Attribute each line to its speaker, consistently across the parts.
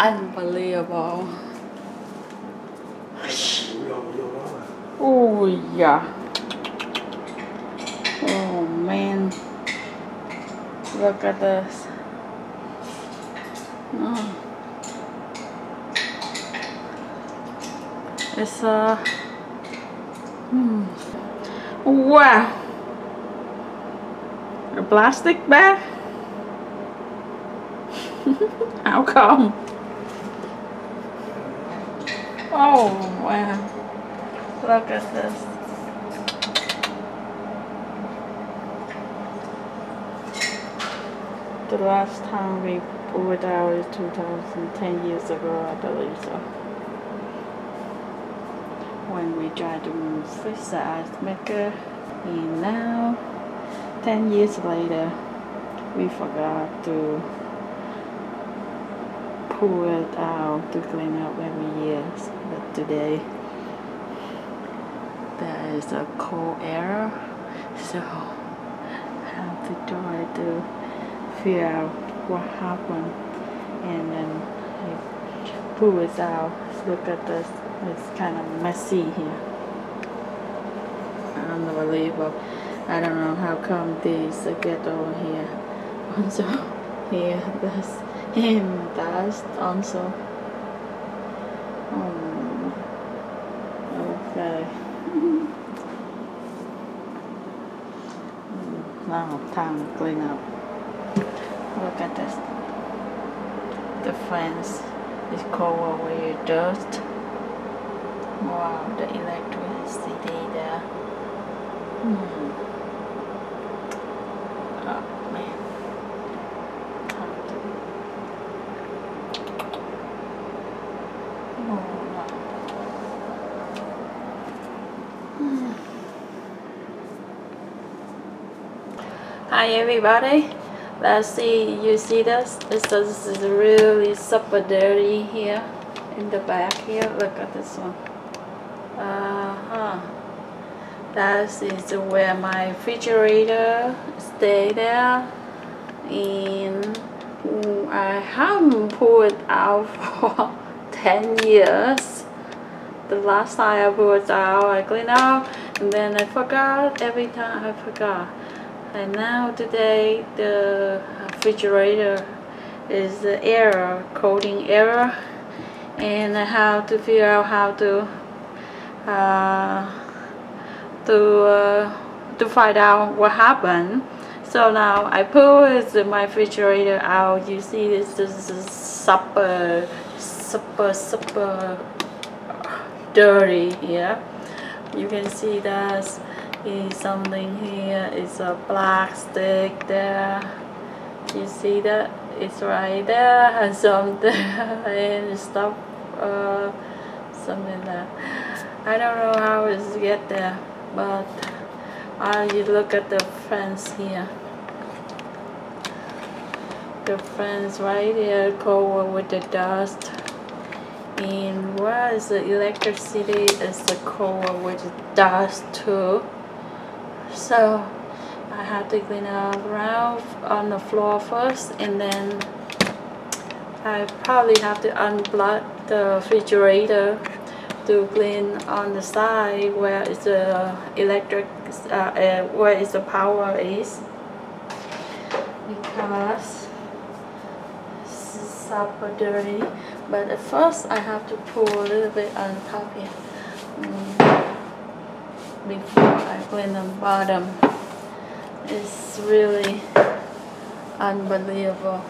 Speaker 1: Unbelievable. Oh yeah. Oh man. Look at this. Oh. It's wow. A plastic bag? How come? Oh wow. Look at this. The last time we pulled it out is 2010 years ago, I believe so. When we tried to fix the ice maker, and now 10 years later we forgot to pull it out to clean up every year. But today there is a cold air, so I have to try to figure out what happened, and then I pull it out. Look at this. It's kind of messy here. Unbelievable. I don't know how come this get over here. Also here this and dust also. Okay. Now time to clean up. Look at this. The fence is covered with dust. Wow, the electricity there. Oh man. Hi everybody. Let's see, you see this? This is really super dirty here in the back here. Look at this one. That is where my refrigerator stay there, and I haven't pulled it out for 10 years. The last time I pulled it out, I cleaned out, and then I forgot. Every time I forgot. And now today the refrigerator is the error, coding error, and I have to figure out how to find out what happened. So now I pull my refrigerator out. You see this is super dirty here. You can see that is something here. It's a black stick there. You see that? It's right there and some there and stuff, something there. I don't know how it's get there, but you look at the fence here. The fence right here covered with the dust, and where is the electricity is the covered with dust too. So I have to clean up around on the floor first, and then I probably have to unplug the refrigerator to clean on the side where is the electric, where is the power is, because this is super dirty. But at first I have to pull a little bit on top here before I clean the bottom. It's really unbelievable.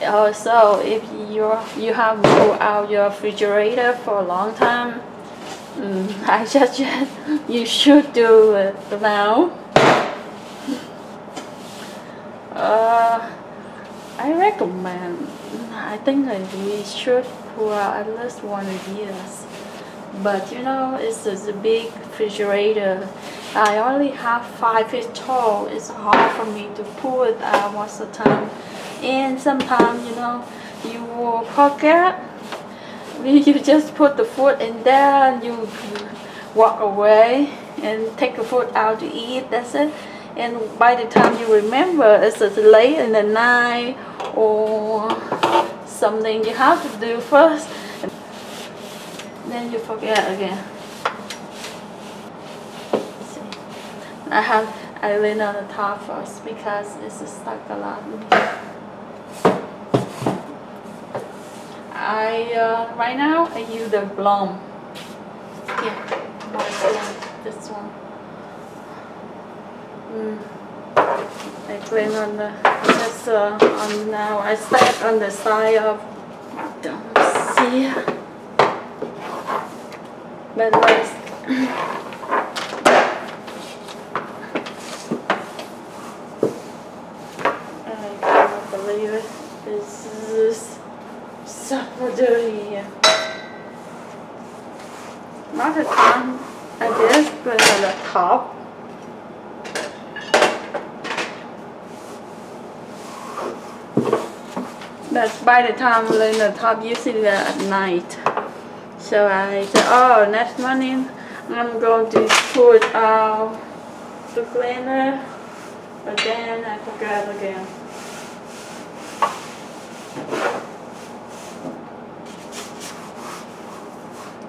Speaker 1: Also, if you have pulled out your refrigerator for a long time, I suggest you should do it now. I recommend. I think that we should pull out at least 1 year. But you know, it's a big refrigerator. I only have 5 feet tall. It's hard for me to pull it out most of the time. And sometimes, you know, you will forget. You just put the food in there and you walk away and take the food out to eat. That's it. And by the time you remember, it's late in the night or something you have to do first, and then you forget again. See, I lean on the top first because it's stuck a lot in here. Right now I use the blown. Here, this one. I clean on the just on now. I stack on the side of. Don't see, but let's. I cannot believe it. This is so dirty here. Not the time I just put it on the top. But by the time I learn the top, usually at night. So I said, oh, next morning I'm going to put the cleaner, but then I forgot again.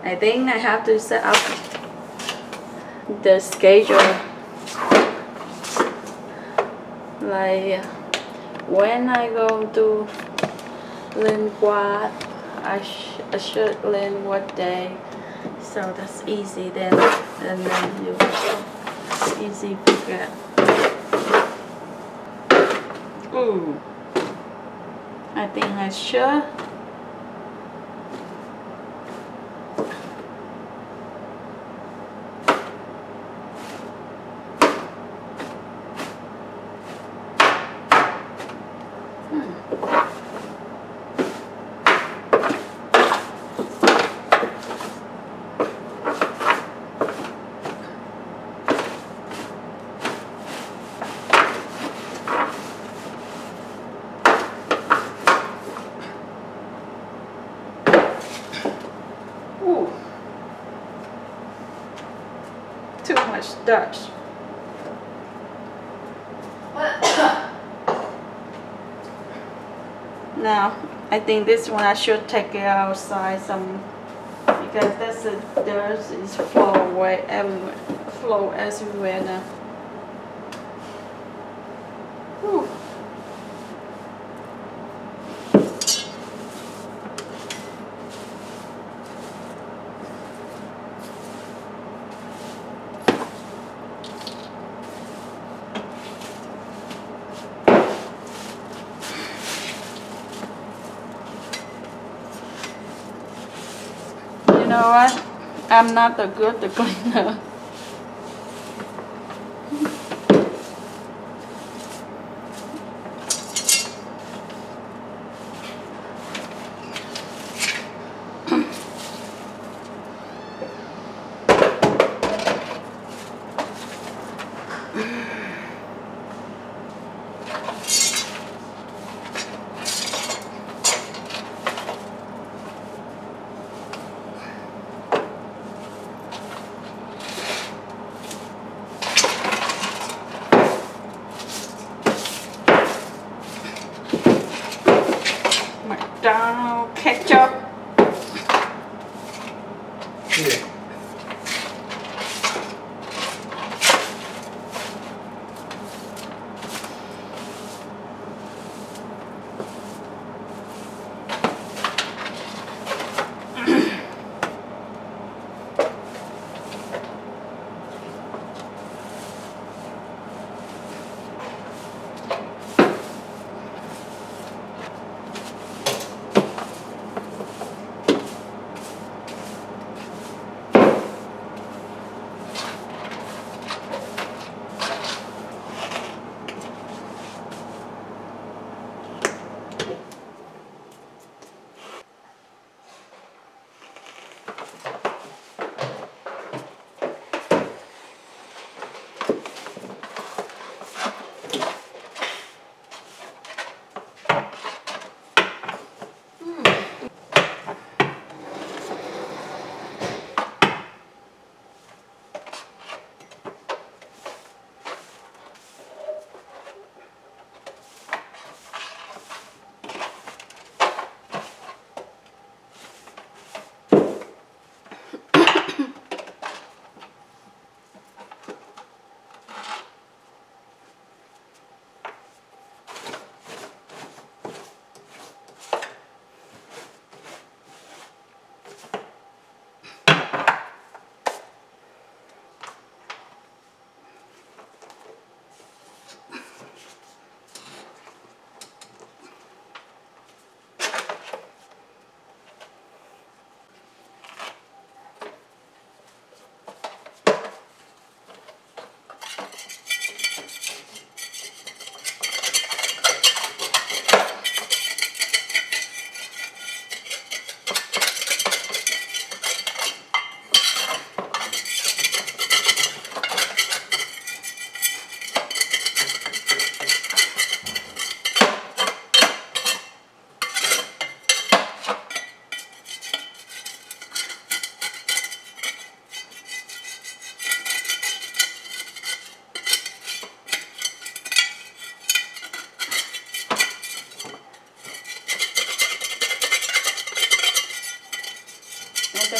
Speaker 1: I think I have to set up the schedule, like when I go to learn what I should learn what day, so that's easy then, and then you easy forget. Ooh, I think I should. Too much dust. Now, I think this one I should take it outside some, because that's the dirt is flow everywhere now. Whew. You know what? I'm not a good cleaner. McDonald's ketchup.
Speaker 2: Yeah.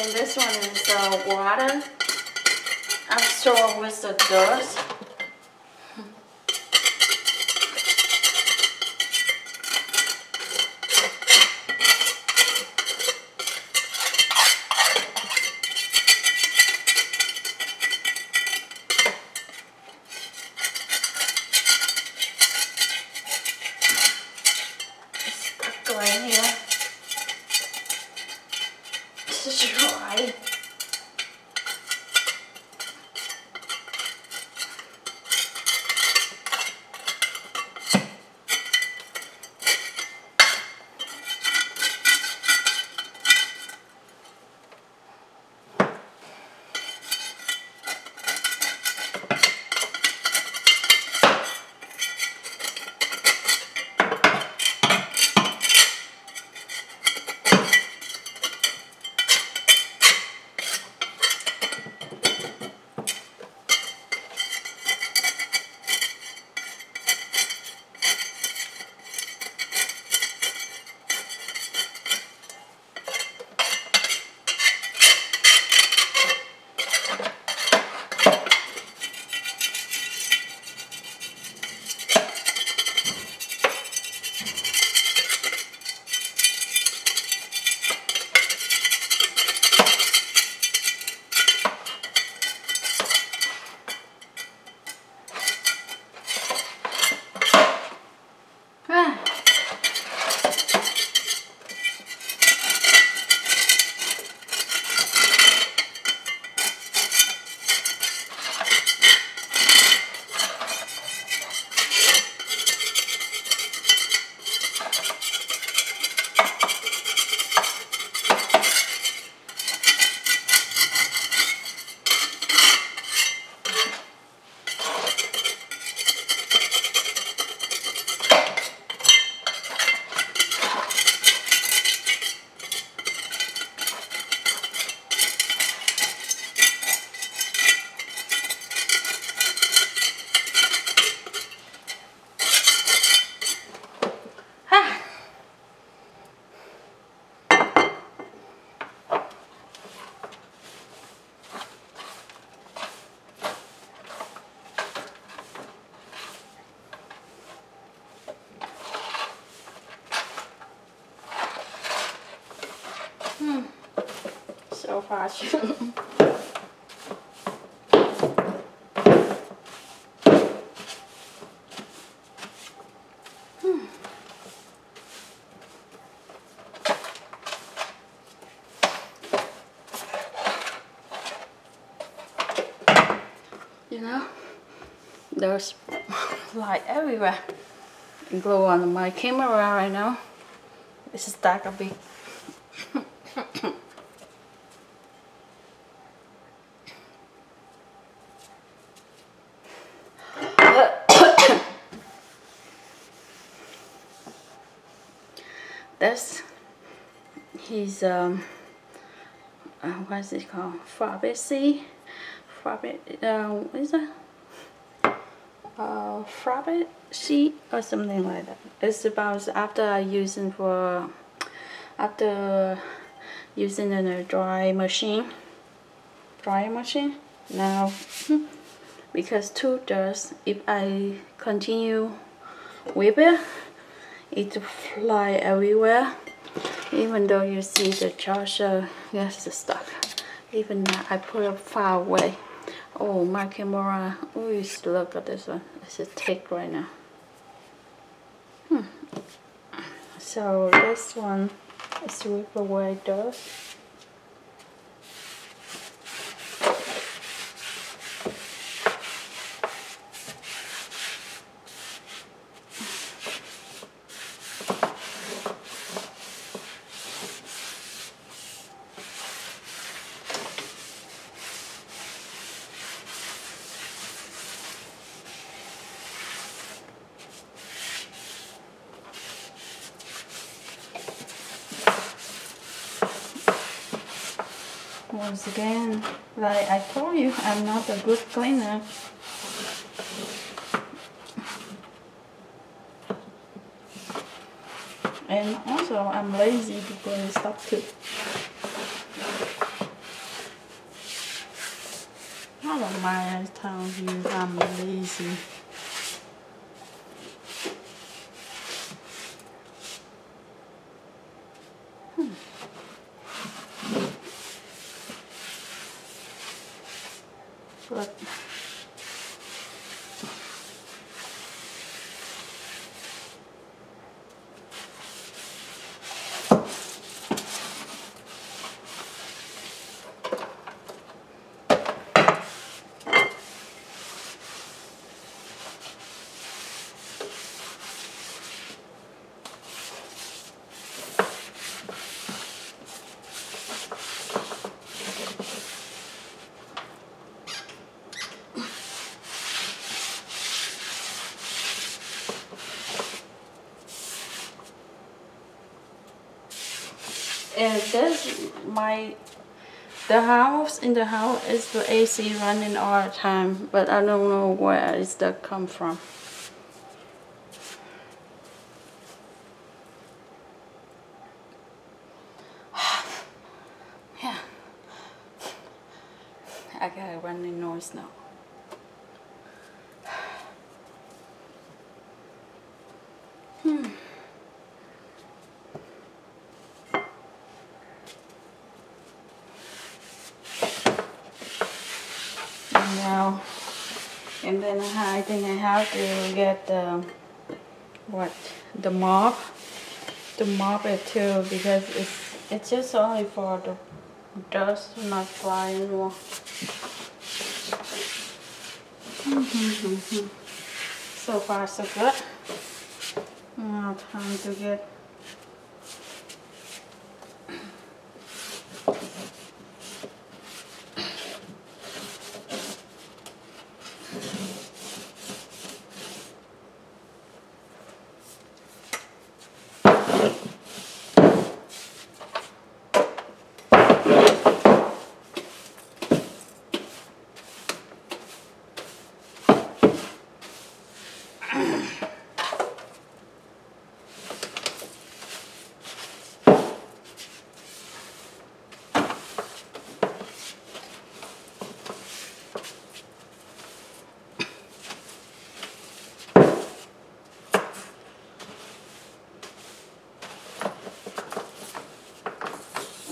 Speaker 1: And this one is water absorbed with the dust. Right here. This is dry. So fast. You know, there's light everywhere. Glue on my camera right now. It's stuck a bit. That's his what is it called? Fabric. What is that? Fabric sheet or something like that. It's about after using in a dry machine. Now because too dust, if I continue with it, it fly everywhere. Even though you see the charger gets stuck. Even now I put it far away. Oh, my camera. Oh, look at this one. It's a tick right now. So this one is sweep away dust. Once again, like I told you, I'm not a good cleaner. And also, I'm lazy to clean stuff too. Never mind, I tell you I'm lazy. But the house in the house is the AC running all the time, but I don't know where is that come from. Yeah, I got a running noise now. Now, and then I think I have to get the mop it too, because it's just only for the dust not fly anymore. So far so good. Now time to get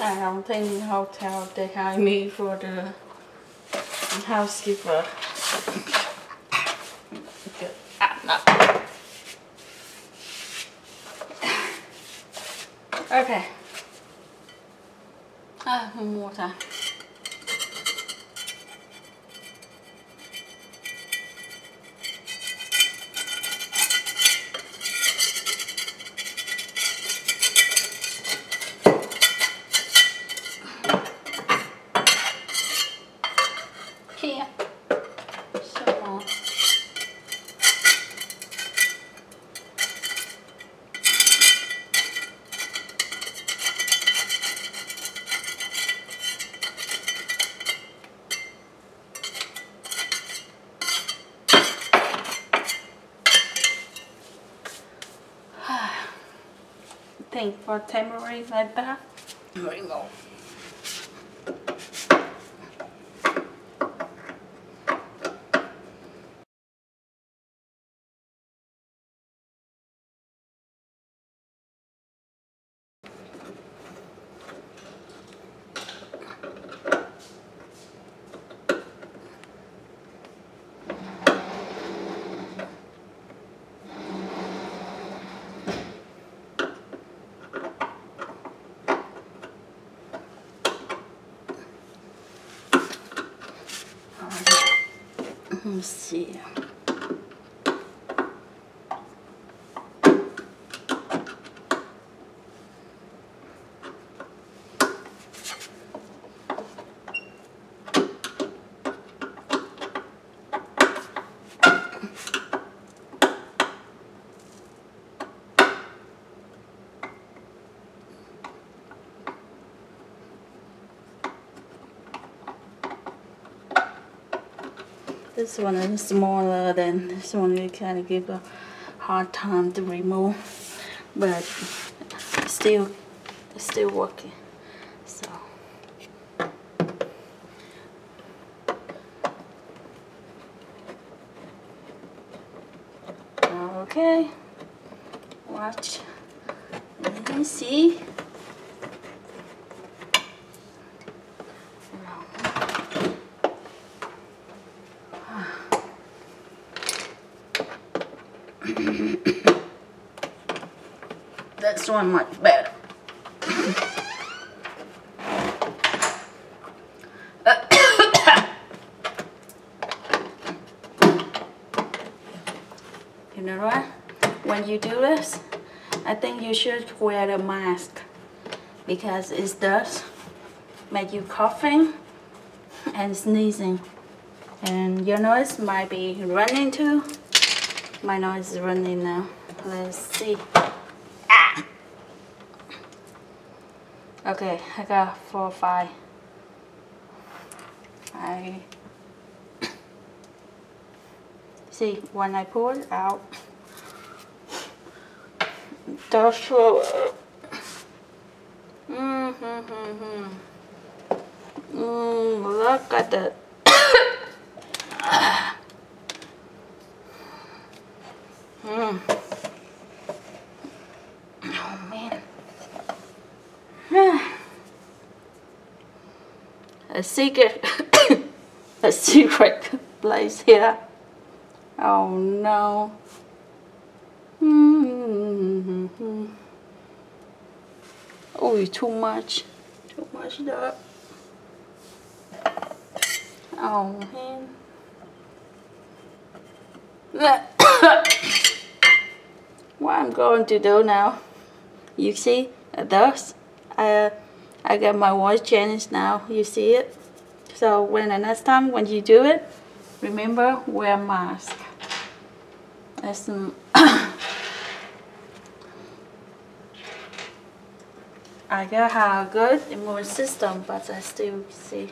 Speaker 1: I don't think the hotel they hire me for the housekeeper. Good. No. Okay. One more time. Here. So long. Thing for temporary like that. Remove. Let's see. This one is smaller than this one. You kind of give a hard time to remove, but still working. So much. Let me see. This one much better. You know what? When you do this, I think you should wear a mask because it does make you coughing and sneezing. And your nose might be running too. My nose is running now. Let's see. Ah! Okay, I got 4 or 5. See, when I pull it out, does show up. Look at that. Oh man. A secret a secret place here. Oh no. Oh, too much up. Oh man. What I'm going to do now, you see thus I got my voice changed now, you see it. So when the next time when you do it, remember wear mask. That's I got a good immune system, but I still see.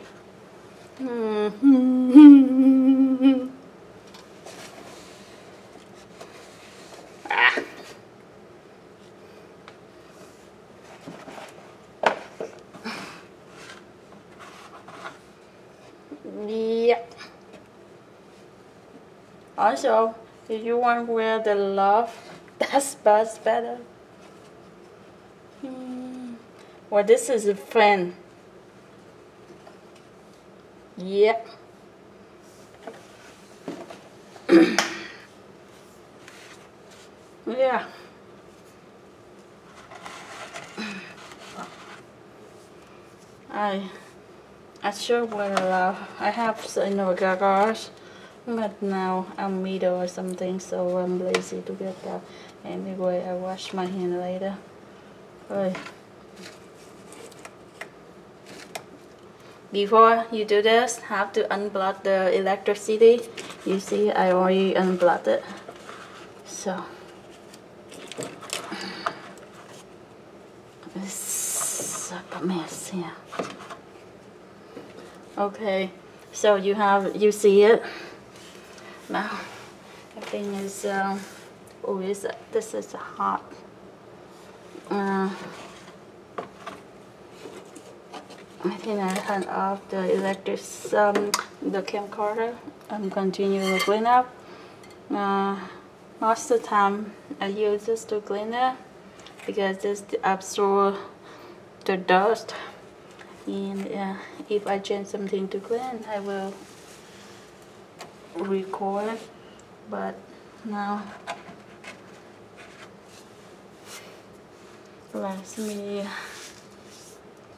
Speaker 1: Yeah. Also, if you want to wear the glove, that's better. Well, this is a fan. Yeah. Yeah. I should wear a glove. I have in a garage, but now I'm middle or something, so I'm lazy to get that. Anyway, I wash my hand later. Right. Before you do this, have to unplug the electricity. You see, I already unplugged it. So it's a mess here. Okay, so you see it now. I think it's this is hot. I think I turn off the electric the camcorder. I'm continuing to clean up. Most of the time I use this to clean it because this absorb the dust. And if I change something to clean, I will record. But now let me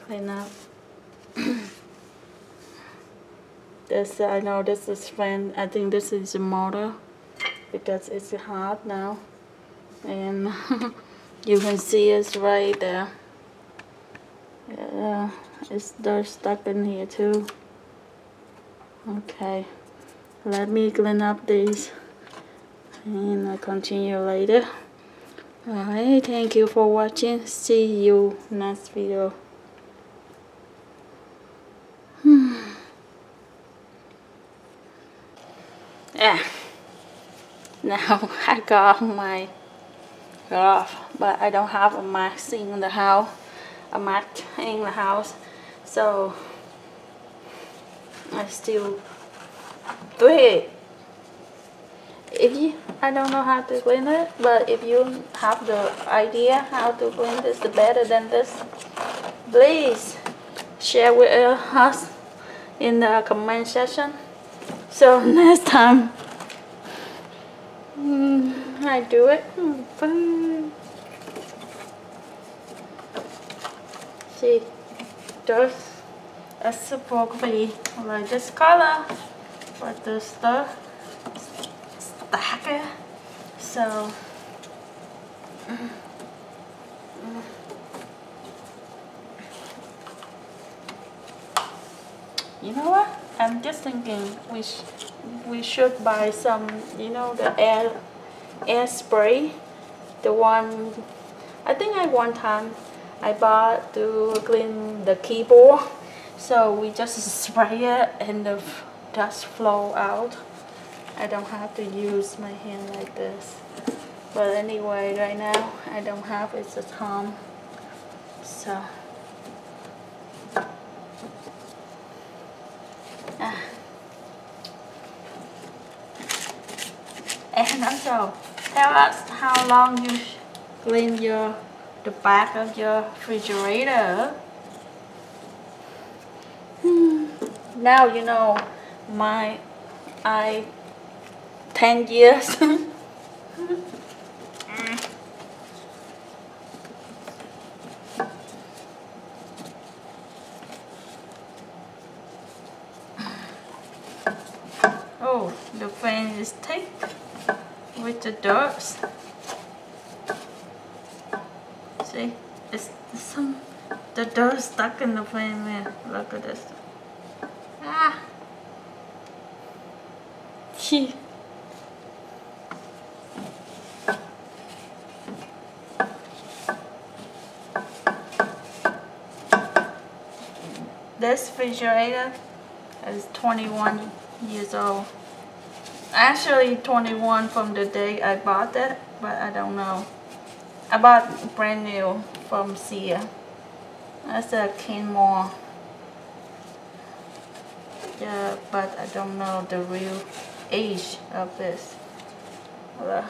Speaker 1: clean up. This I know this is fan. I think this is a motor because it's hot now, and you can see it's right there. Yeah, they're stuck in here too. Okay, let me clean up these, and I'll continue later. Alright, thank you for watching. See you next video. Yeah. Now I got my glove, but I don't have a mask in the house. So I still do it. If you I don't know how to clean it, but if you have the idea how to clean this better than this, please share with us in the comment section. So next time I do it. See, there's a supposed to be like this color, but the stuff darker. So you know what? I'm just thinking we should buy some, you know, the air spray, the one I think one time I bought to clean the keyboard. So we just spray it and the dust flow out. I don't have to use my hand like this. But anyway, right now I don't have it at home. So and also tell us how long you clean the back of your refrigerator. Now you know my 10 years. Oh, the fan is thick with the dirt. See, it's the dirt stuck in the fan, man. Look at this. Ah. Gee. This refrigerator is 21 years old. Actually 21 from the day I bought it, but I don't know. I bought brand new from Sia. That's a Kenmore. Yeah, but I don't know the real age of this. Look.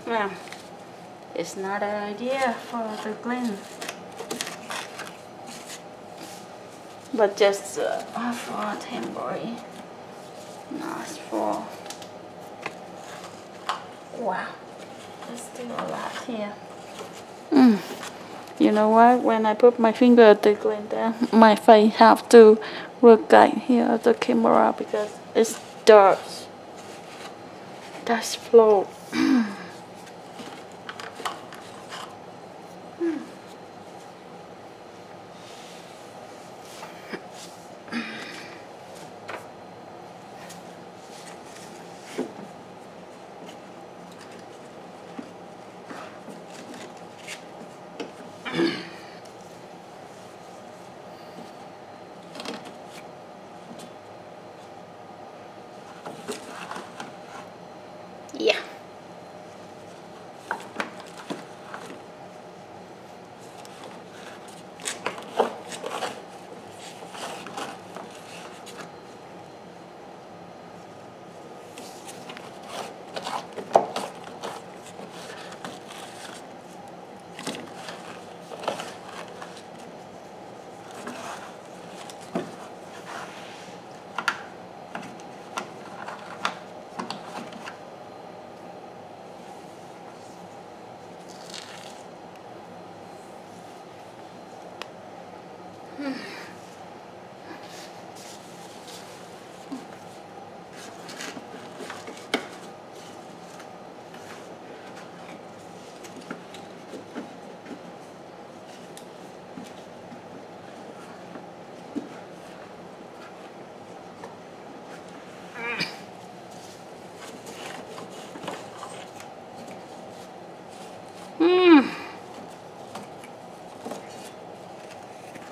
Speaker 1: Well, it's not an idea for the clean, but just for temporary, not for. Wow, there's still a lot here. You know what? When I put my finger to clean there, my face have to look like here at the camera because it's dirt. Dust flow. Yeah.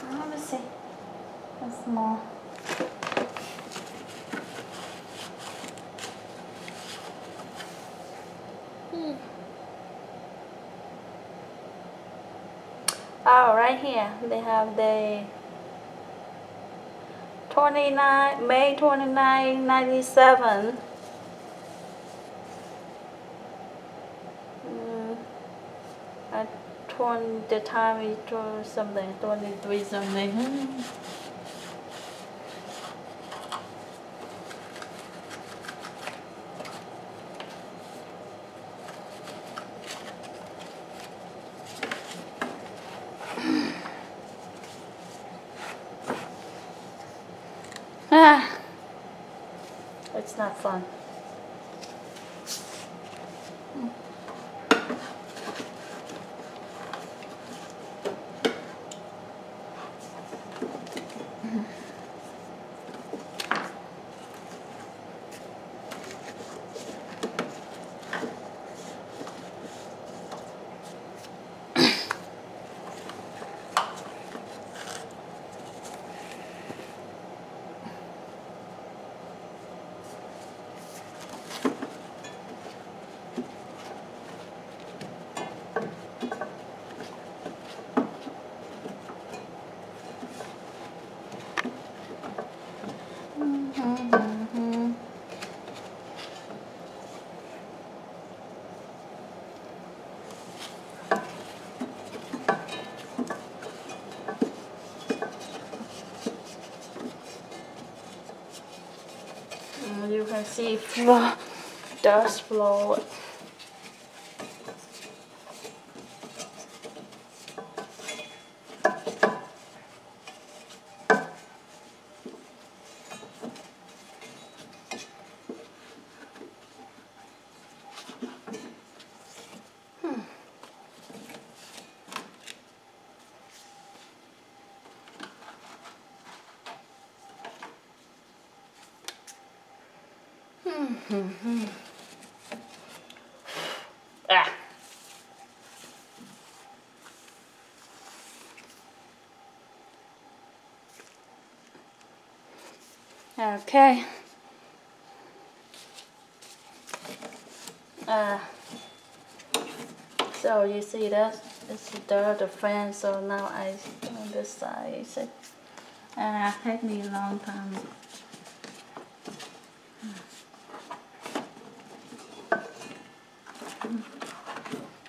Speaker 1: Let me see. That's more. Oh, right here they have the 29 May 29, 97. At the time is something 23 something. It's not fun. You can see dust flow. Ah. Okay. So you see that it's the fan. So now I on this side. Take me a long time.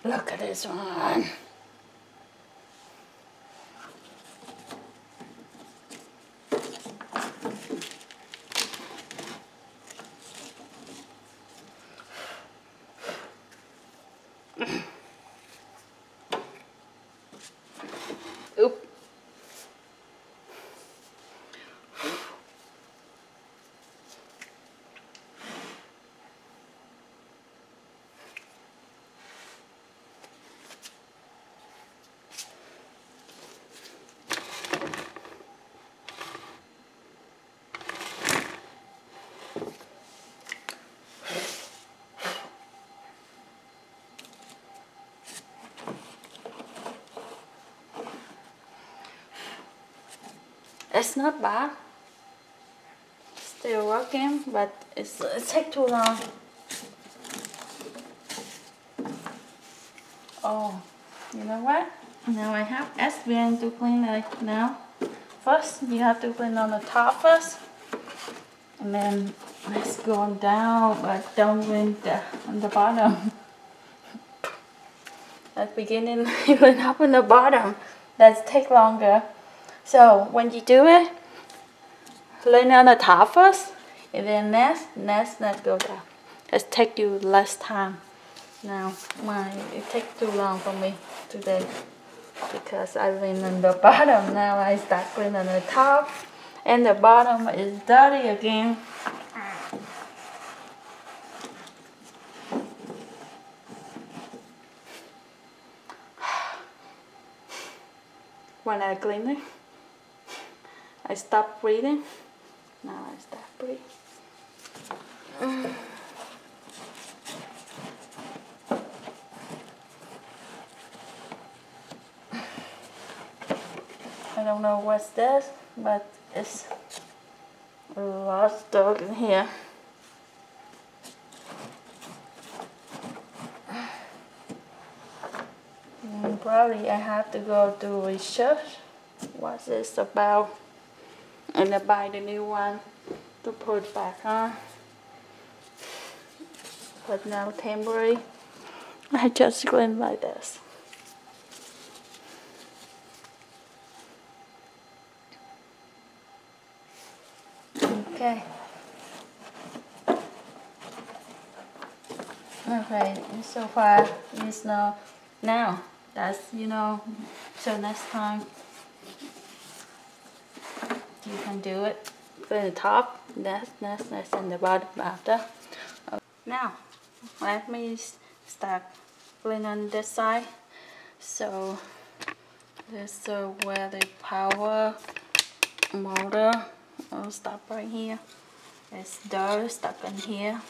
Speaker 1: Look at this one. Oop. It's not bad. Still working, but it takes too long. Oh, you know what? Now I have SVN to clean it now. First, you have to clean on the top first, and then let's go on down, but don't clean on the bottom. At the beginning, you clean up on the bottom. That take longer. So when you do it, clean on the top first, and then next go down. It take you less time. Now it takes too long for me today because I clean on the bottom. Now I start cleaning on the top, and the bottom is dirty again. When I clean it, I stop breathing. Now I start breathing. I don't know what's this, but it's a lot of stuff in here. Sorry, I have to go to research what this about, and I buy the new one to put back on. But now temporary, I just clean like this. Okay. Okay, so far it's now that's so next time you can do it for the top, that's and the bottom after. Now let me start cleaning on this side. So this is where the power motor will stop right here. There's dirt stuck in here.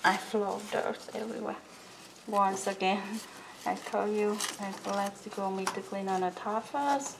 Speaker 1: I flow dirt everywhere. Once again, I told you let's go me to clean on the top first.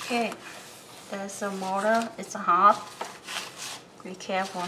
Speaker 1: Okay, there's a motor, it's hot. Be careful.